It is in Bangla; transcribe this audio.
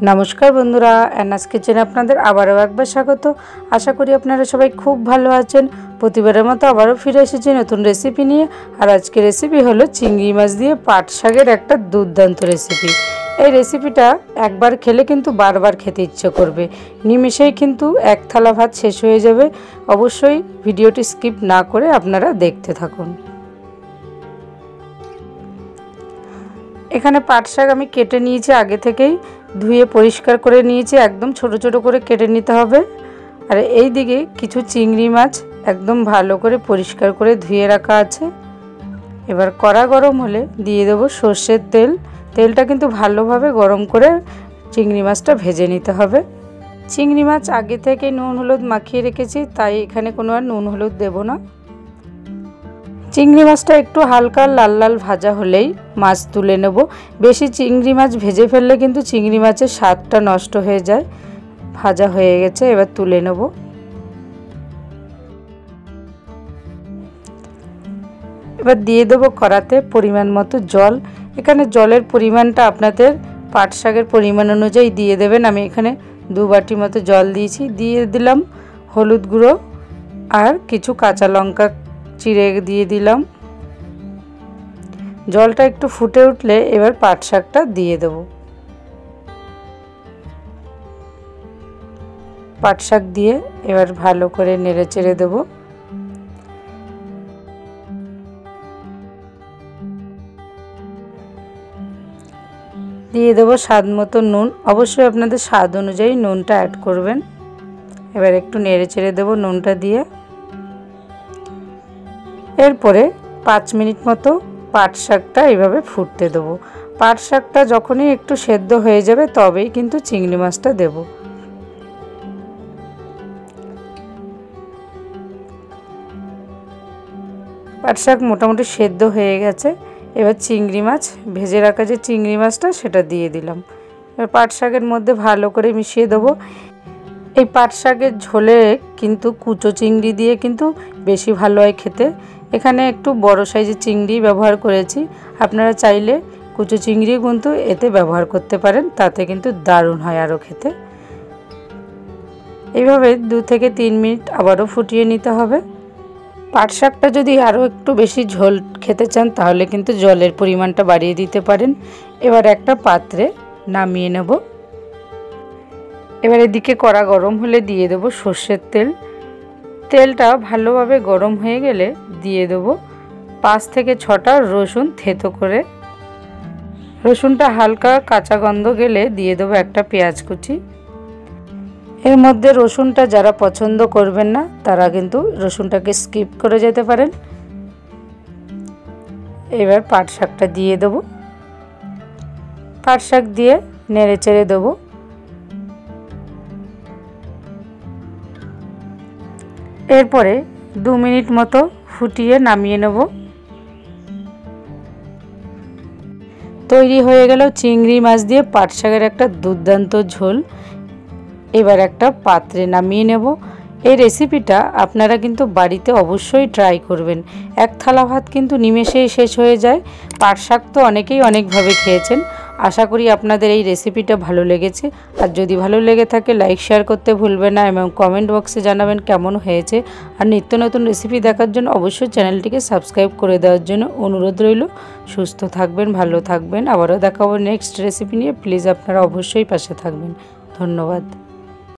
नमस्कार बंधुरा एनास किचेने आपनादेर आबारो एकबार स्वागत। आशा करी आपनारा सबाई खूब भालो आछेन। प्रतिबारेर मतो आबारो फिरे एसेछि नतुन रेसिपि निये। आर आजकेर रेसिपि हलो चिंगड़ी माछ दिये पाट शाकेर एकटा दुर्दान्त रेसिपि। এই রেসিপিটা একবার খেলে কিন্তু বারবার খেতে ইচ্ছে করবে। নিমেষেই কিন্তু এক থালা ভাত শেষ হয়ে যাবে। অবশ্যই ভিডিওটি স্কিপ না করে আপনারা দেখতে থাকুন। এখানে পাট শাক আমি কেটে নিয়েছি, আগে থেকেই ধুয়ে পরিষ্কার করে নিয়েছি। একদম ছোট ছোট করে কেটে নিতে হবে। আর এই দিকে কিছু চিংড়ি মাছ একদম ভালো করে পরিষ্কার করে ধুয়ে রাখা আছে। এবার কড়া গরম হলে দিয়ে দেব সরষের তেল। তেলটা কিন্তু ভালোভাবে গরম করে চিংড়ি মাছটা ভেজে নিতে হবে। চিংড়ি মাছ আগে থেকে নুন হলুদ মাখিয়ে রেখেছি, তাই এখানে কোনো আর নুন হলুদ দেব না। চিংড়ি মাছটা একটু হালকা লাল লাল ভাজা হলেই মাছ তুলে নেব। বেশি চিংড়ি মাছ ভেজে ফেললে কিন্তু চিংড়ি মাছের স্বাদটা নষ্ট হয়ে যায়। ভাজা হয়ে গেছে, এবার তুলে নেব। এবার দিয়ে দেবো কড়াতে পরিমাণ মতো জল। এখানে জলের পরিমাণটা আপনাদের পাট শাকের পরিমাণ অনুযায়ী দিয়ে দেবেন। আমি এখানে 2 বাটি মতো জল দিয়েছি। দিয়ে দিলাম হলুদ গুঁড়ো আর কিছু কাঁচা লঙ্কা চিড়ে দিয়ে দিলাম। জলটা একটু ফুটে উঠলে এবার পাট শাকটা দিয়ে দেব। পাট শাক দিয়ে এবার ভালো করে নেড়ে চেড়ে দেব। দিয়ে দেবো স্বাদ মতো নুন। অবশ্যই আপনাদের স্বাদ অনুযায়ী নুনটা অ্যাড করবেন। এবার একটু নেড়ে চেড়ে দেবো নুনটা দিয়ে। এরপরে 5 মিনিট মতো পাট শাকটা এইভাবে ফুটতে দেবো। পাট শাকটা যখনই একটু সেদ্ধ হয়ে যাবে তবেই কিন্তু চিংড়ি মাছটা দেব। পাট শাক মোটামুটি সেদ্ধ হয়ে গেছে। এবার চিংড়ি মাছ, ভেজে রাখা যে চিংড়ি মাছটা সেটা দিয়ে দিলাম। এবার পাট শাকের মধ্যে ভালো করে মিশিয়ে দেবো। এই পাট শাকের ঝোলে কিন্তু কুচো চিংড়ি দিয়ে কিন্তু বেশি ভালো হয় খেতে। এখানে একটু বড় সাইজের চিংড়ি ব্যবহার করেছি। আপনারা চাইলে কুচো চিংড়ি কিন্তু এতে ব্যবহার করতে পারেন, তাতে কিন্তু দারুণ হয় আরও খেতে। এইভাবে 2 থেকে 3 মিনিট আবারও ফুটিয়ে নিতে হবে। পাট শাকটা যদি আরও একটু বেশি ঝোল খেতে চান তাহলে কিন্তু জলের পরিমাণটা বাড়িয়ে দিতে পারেন। এবার একটা পাত্রে নামিয়ে নেব। এবার এদিকে কড়া গরম হলে দিয়ে দেবো সরষের তেল। তেলটা ভালোভাবে গরম হয়ে গেলে দিয়ে দেবো 5 থেকে 6টা রসুন থেতো করে। রসুনটা হালকা কাঁচা গন্ধ গেলে দিয়ে দেবো একটা পেঁয়াজ কুচি। এর মধ্যে রসুনটা যারা পছন্দ করবেন না তারা কিন্তু রসুনটাকে স্কিপ করে যেতে পারেন। এবার পাট শাকটা দিয়ে দেবো। পাট শাক দিয়ে নেড়ে চেড়ে দেবো। এরপরে 2 মিনিট মতো ফুটিয়ে নামিয়ে নেব। তৈরি হয়ে গেল চিংড়ি মাছ দিয়ে পাট শাকের একটা দুর্দান্ত ঝোল। এবার একটা পাত্রে নামিয়ে নেব। এই রেসিপিটা আপনারা কিন্তু বাড়িতে অবশ্যই ট্রাই করবেন। এক থালা ভাত কিন্তু নিমেষেই শেষ হয়ে যায়। পাট শাক তো অনেকেই অনেকভাবে খেয়েছেন। আশা করি আপনাদের এই রেসিপিটা ভালো লেগেছে। আর যদি ভালো লেগে থাকে লাইক শেয়ার করতে ভুলবেন না এবং কমেন্ট বক্সে জানাবেন কেমন হয়েছে। আর নিত্য নতুন রেসিপি দেখার জন্য অবশ্যই চ্যানেলটিকে সাবস্ক্রাইব করে দেওয়ার জন্য অনুরোধ রইল। সুস্থ থাকবেন, ভালো থাকবেন। আবারও দেখাবো নেক্সট রেসিপি নিয়ে। প্লিজ আপনারা অবশ্যই পাশে থাকবেন। ধন্যবাদ।